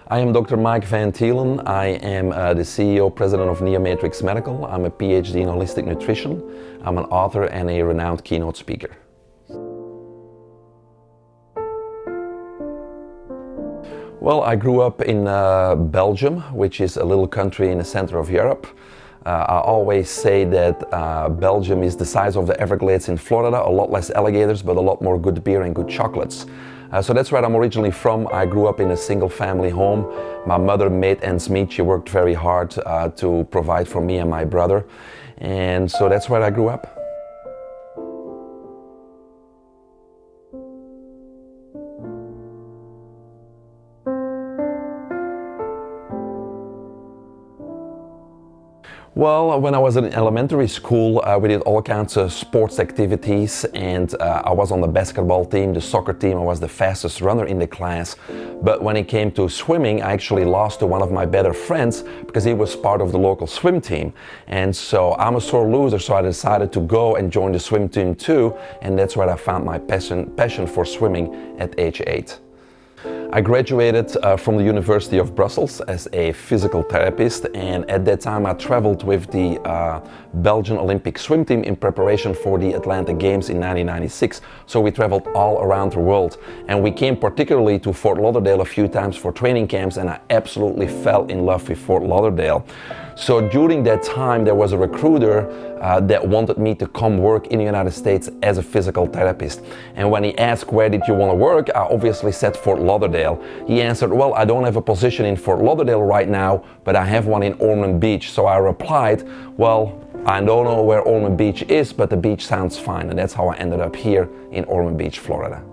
I am Dr. Mike Van Thielen. I am the CEO, President of Neomatrix Medical. I'm a PhD in holistic nutrition. I'm an author and a renowned keynote speaker. Well, I grew up in Belgium, which is a little country in the center of Europe. I always say that Belgium is the size of the Everglades in Florida, a lot less alligators, but a lot more good beer and good chocolates. So that's where I'm originally from. I grew up in a single family home. My mother made ends meet. She worked very hard to provide for me and my brother. And so that's where I grew up. Well, when I was in elementary school, we did all kinds of sports activities, and I was on the basketball team, the soccer team. I was the fastest runner in the class. But when it came to swimming, I actually lost to one of my better friends because he was part of the local swim team. And so I'm a sore loser, so I decided to go and join the swim team too, and that's where I found my passion for swimming at age 8. I graduated from the University of Brussels as a physical therapist, and at that time I traveled with the Belgian Olympic swim team in preparation for the Atlanta Games in 1996. So we traveled all around the world, and we came particularly to Fort Lauderdale a few times for training camps, and I absolutely fell in love with Fort Lauderdale. So during that time there was a recruiter that wanted me to come work in the United States as a physical therapist. And when he asked where did you want to work, I obviously said Fort Lauderdale. He answered, well, I don't have a position in Fort Lauderdale right now, but I have one in Ormond Beach. So I replied, well, I don't know where Ormond Beach is, but the beach sounds fine. And that's how I ended up here in Ormond Beach, Florida.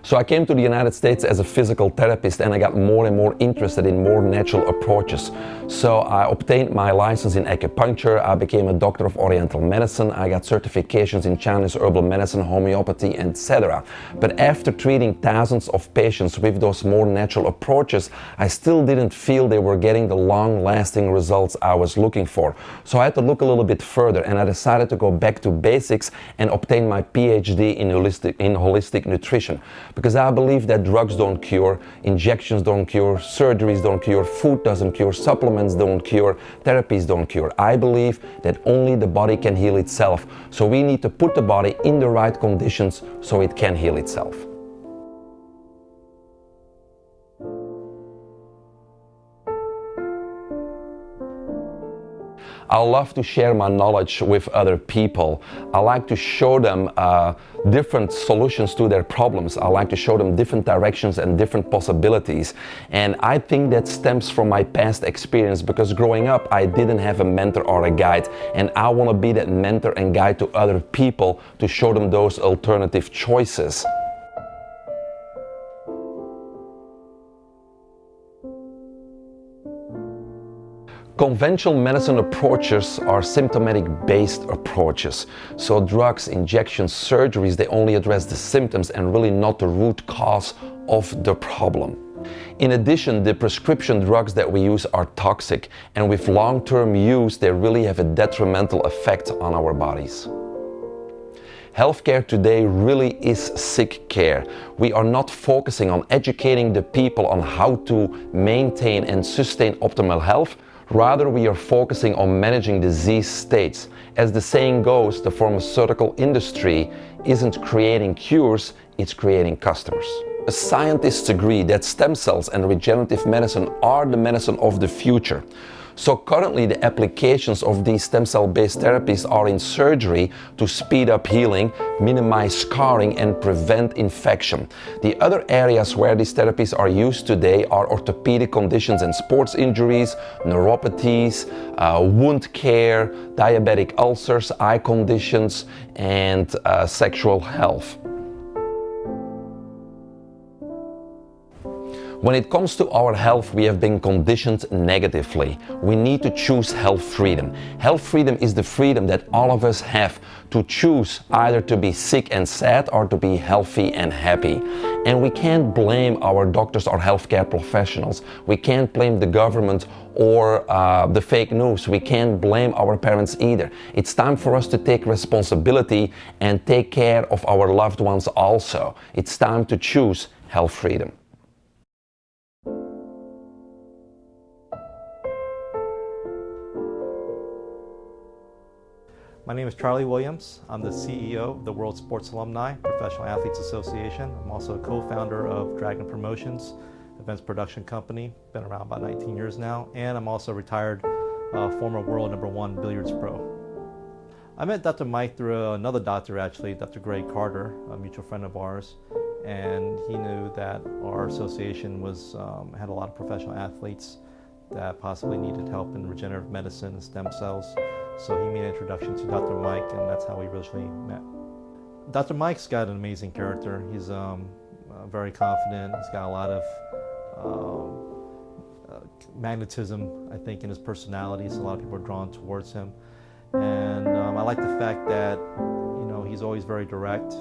So I came to the United States as a physical therapist, and I got more and more interested in more natural approaches. So I obtained my license in acupuncture, I became a doctor of oriental medicine, I got certifications in Chinese herbal medicine, homeopathy, etc. But after treating thousands of patients with those more natural approaches, I still didn't feel they were getting the long-lasting results I was looking for. So I had to look a little bit further, and I decided to go back to basics and obtain my PhD in holistic nutrition. Because I believe that drugs don't cure, injections don't cure, surgeries don't cure, food doesn't cure, supplements don't cure, therapies don't cure. I believe that only the body can heal itself. So we need to put the body in the right conditions so it can heal itself. I love to share my knowledge with other people. I like to show them different solutions to their problems. I like to show them different directions and different possibilities. And I think that stems from my past experience, because growing up I didn't have a mentor or a guide, and I want to be that mentor and guide to other people to show them those alternative choices. Conventional medicine approaches are symptomatic-based approaches. So drugs, injections, surgeries, they only address the symptoms and really not the root cause of the problem. In addition, the prescription drugs that we use are toxic, and with long-term use, they really have a detrimental effect on our bodies. Healthcare today really is sick care. We are not focusing on educating the people on how to maintain and sustain optimal health. Rather, we are focusing on managing disease states. As the saying goes, the pharmaceutical industry isn't creating cures, it's creating customers. Scientists agree that stem cells and regenerative medicine are the medicine of the future. So currently the applications of these stem cell-based therapies are in surgery to speed up healing, minimize scarring, and prevent infection. The other areas where these therapies are used today are orthopedic conditions and sports injuries, neuropathies, wound care, diabetic ulcers, eye conditions, and sexual health. When it comes to our health, we have been conditioned negatively. We need to choose health freedom. Health freedom is the freedom that all of us have to choose either to be sick and sad or to be healthy and happy. And we can't blame our doctors or healthcare professionals. We can't blame the government or the fake news. We can't blame our parents either. It's time for us to take responsibility and take care of our loved ones also. It's time to choose health freedom. My name is Charlie Williams. I'm the CEO of the World Sports Alumni Professional Athletes Association. I'm also a co-founder of Dragon Promotions, events production company. Been around about 19 years now. And I'm also a retired former world #1 billiards pro. I met Dr. Mike through another doctor actually, Dr. Greg Carter, a mutual friend of ours. And he knew that our association had a lot of professional athletes that possibly needed help in regenerative medicine and stem cells. So he made an introduction to Dr. Mike, and that's how we originally met. Dr. Mike's got an amazing character. He's very confident. He's got a lot of magnetism, I think, in his personality. So a lot of people are drawn towards him. And I like the fact that, he's always very direct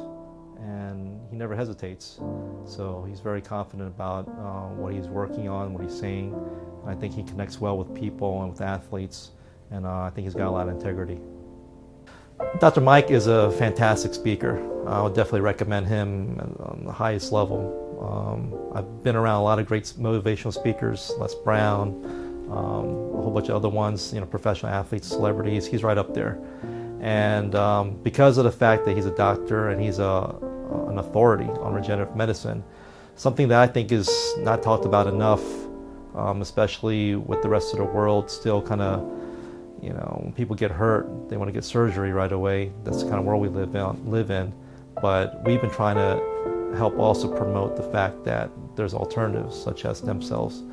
and he never hesitates. So he's very confident about what he's working on, what he's saying. And I think he connects well with people and with athletes. And I think he's got a lot of integrity. Dr. Mike is a fantastic speaker. I would definitely recommend him on the highest level. I've been around a lot of great motivational speakers, Les Brown, a whole bunch of other ones, professional athletes, celebrities. He's right up there. And because of the fact that he's a doctor and he's an authority on regenerative medicine, something that I think is not talked about enough, especially with the rest of the world still kind of, when people get hurt, they want to get surgery right away. That's the kind of world we live in. But we've been trying to help also promote the fact that there's alternatives such as stem cells,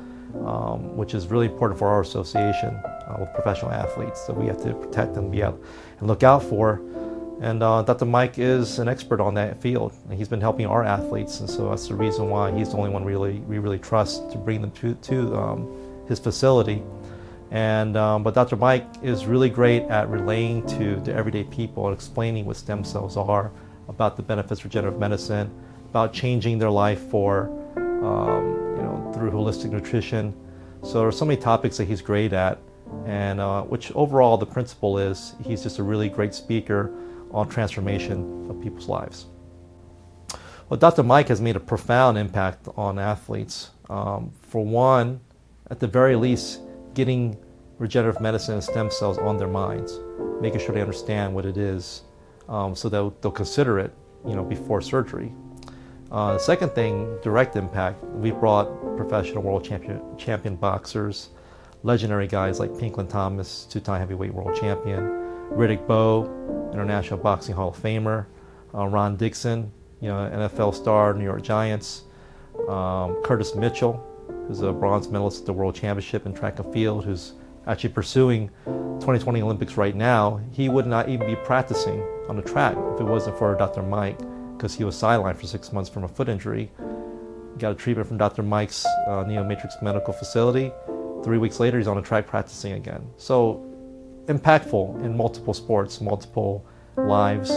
which is really important for our association with professional athletes that we have to protect and be out and look out for. And Dr. Mike is an expert on that field. And he's been helping our athletes, and so that's the reason why he's the only one we really trust to bring them to his facility. And but Dr. Mike is really great at relaying to the everyday people and explaining what stem cells are, about the benefits of regenerative medicine, about changing their life through holistic nutrition. So there are so many topics that he's great at, and which overall the principle is he's just a really great speaker on transformation of people's lives. Well, Dr. Mike has made a profound impact on athletes. For one, at the very least, getting regenerative medicine and stem cells on their minds, making sure they understand what it is, so they'll consider it, before surgery. The second thing, direct impact. We brought professional world champion boxers, legendary guys like Pinklon Thomas, two-time heavyweight world champion, Riddick Bowe, International Boxing Hall of Famer, Ron Dixon, NFL star, New York Giants, Curtis Mitchell, who's a bronze medalist at the World Championship in track and field, who's actually pursuing 2020 Olympics right now. He would not even be practicing on the track if it wasn't for Dr. Mike, because he was sidelined for 6 months from a foot injury. He got a treatment from Dr. Mike's NeoMatrix Medical Facility. 3 weeks later, he's on the track practicing again. So impactful in multiple sports, multiple lives.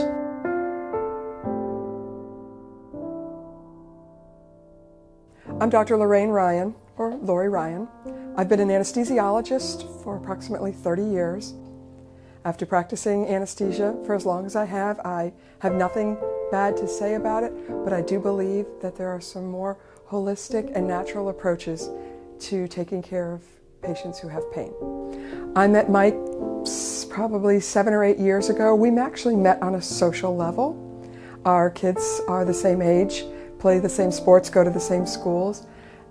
I'm Dr. Lorraine Ryan, or Lori Ryan. I've been an anesthesiologist for approximately 30 years. After practicing anesthesia for as long as I have nothing bad to say about it, but I do believe that there are some more holistic and natural approaches to taking care of patients who have pain. I met Mike probably 7 or 8 years ago. We actually met on a social level. Our kids are the same age, play the same sports, go to the same schools,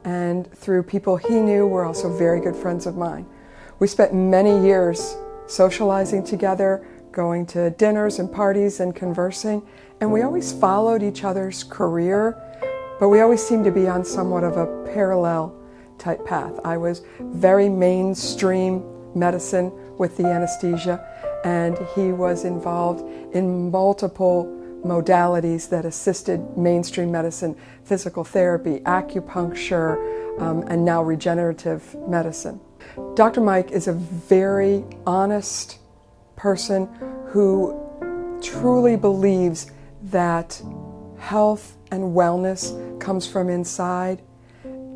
and through people he knew were also very good friends of mine. We spent many years socializing together, going to dinners and parties and conversing, and we always followed each other's career, but we always seemed to be on somewhat of a parallel type path. I was very mainstream medicine with the anesthesia, and he was involved in multiple modalities that assisted mainstream medicine, physical therapy, acupuncture, and now regenerative medicine. Dr. Mike is a very honest person who truly believes that health and wellness comes from inside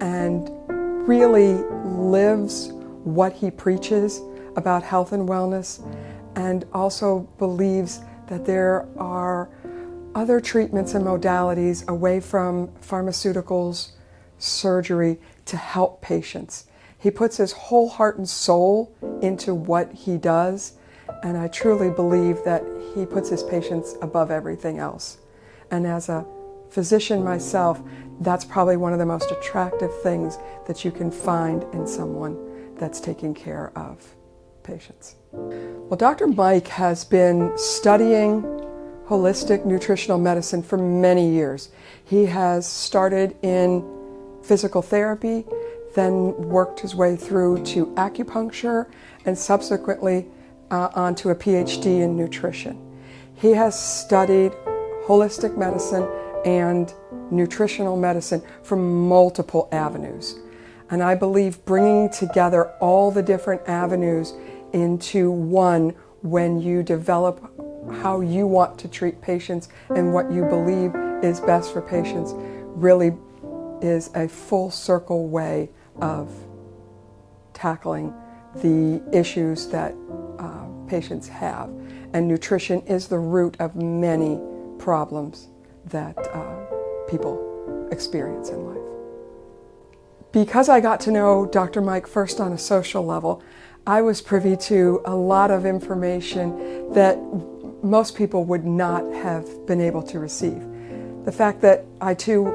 and really lives what he preaches about health and wellness, and also believes that there are other treatments and modalities away from pharmaceuticals, surgery, to help patients. He puts his whole heart and soul into what he does, and I truly believe that he puts his patients above everything else. And as a physician myself, that's probably one of the most attractive things that you can find in someone that's taking care of patients. Well, Dr. Mike has been studying holistic nutritional medicine for many years. He has started in physical therapy, then worked his way through to acupuncture, and subsequently onto a PhD in nutrition. He has studied holistic medicine and nutritional medicine from multiple avenues. And I believe bringing together all the different avenues into one, when you develop how you want to treat patients and what you believe is best for patients, really is a full circle way of tackling the issues that patients have. And nutrition is the root of many problems that people experience in life. Because I got to know Dr. Mike first on a social level, I was privy to a lot of information that most people would not have been able to receive. The fact that I too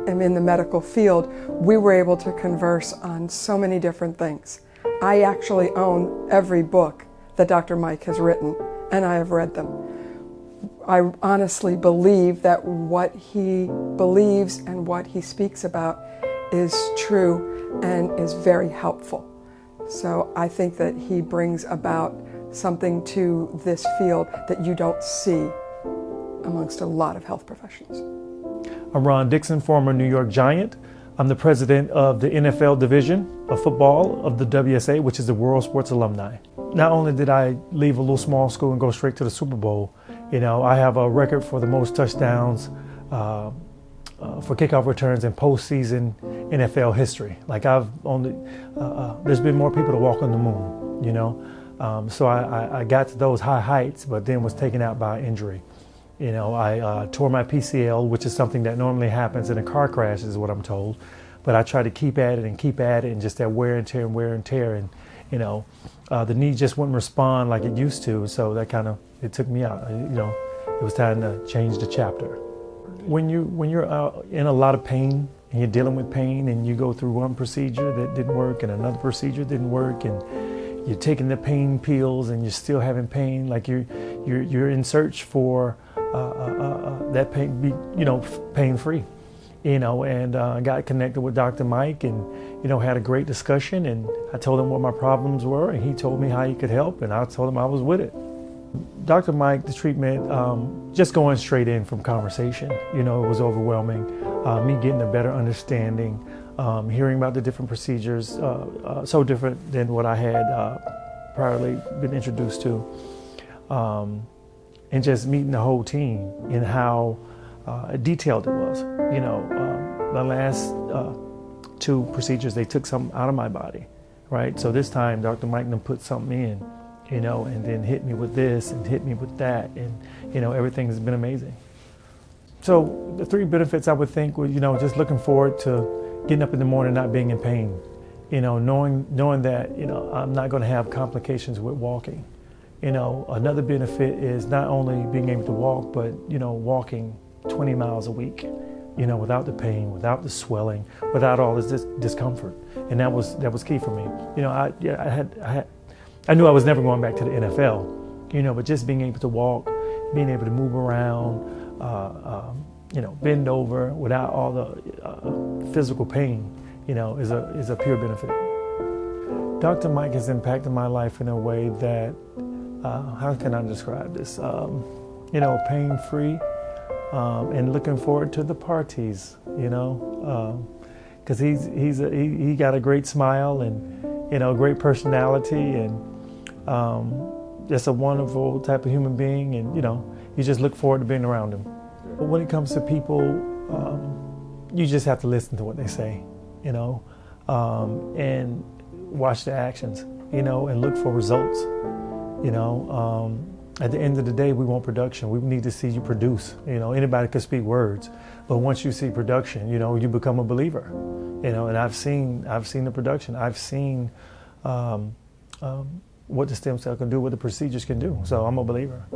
am in the medical field, we were able to converse on so many different things. I actually own every book that Dr. Mike has written, and I have read them. I honestly believe that what he believes and what he speaks about is true and is very helpful. So I think that he brings about something to this field that you don't see amongst a lot of health professionals. I'm Ron Dixon, former New York Giant. I'm the president of the NFL division of football of the WSA, which is the World Sports Alumni. Not only did I leave a little small school and go straight to the Super Bowl, I have a record for the most touchdowns for kickoff returns in postseason NFL history. Like there's been more people to walk on the moon, So I got to those high heights, but then was taken out by injury. I tore my PCL, which is something that normally happens in a car crash, is what I'm told. But I tried to keep at it and just that wear and tear. And, the knee just wouldn't respond like it used to. So that it took me out. It was time to change the chapter. When you're in a lot of pain and you're dealing with pain and you go through one procedure that didn't work and another procedure didn't work and you're taking the pain pills and you're still having pain, like you're in search for that pain, pain-free, and I got connected with Dr. Mike and, had a great discussion, and I told him what my problems were and he told me how he could help, and I told him I was with it. Dr. Mike, the treatment, just going straight in from conversation, it was overwhelming. Me getting a better understanding, hearing about the different procedures, so different than what I had priorly been introduced to. And just meeting the whole team and how detailed it was. The last two procedures, they took something out of my body, right? So this time, Dr. Mike put something in, and then hit me with this and hit me with that, and everything has been amazing. So the three benefits I would think were, just looking forward to getting up in the morning, not being in pain, knowing that I'm not going to have complications with walking. Another benefit is not only being able to walk, but walking 20 miles a week, without the pain, without the swelling, without all this discomfort, and that was key for me. I knew I was never going back to the NFL, but just being able to walk, being able to move around, bend over without all the physical pain, is a pure benefit. Dr. Mike has impacted my life in a way that, how can I describe this? Pain-free, and looking forward to the parties, because he got a great smile and great personality and just a wonderful type of human being, and you just look forward to being around him. But when it comes to people, you just have to listen to what they say, and watch the actions, and look for results. At the end of the day, we want production. We need to see you produce. Anybody could speak words, but once you see production, you become a believer. And I've seen the production. I've seen what the stem cell can do, what the procedures can do. So I'm a believer.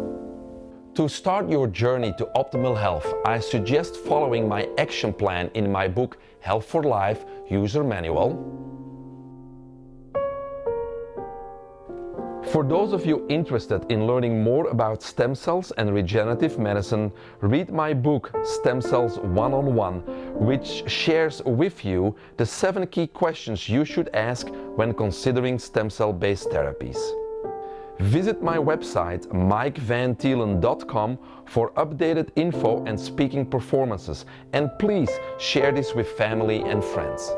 To start your journey to optimal health, I suggest following my action plan in my book Health for Life User Manual. For those of you interested in learning more about stem cells and regenerative medicine, read my book Stem Cells One-on-One, which shares with you the 7 key questions you should ask when considering stem cell-based therapies. Visit my website MikeVanTielen.com for updated info and speaking performances, and please share this with family and friends.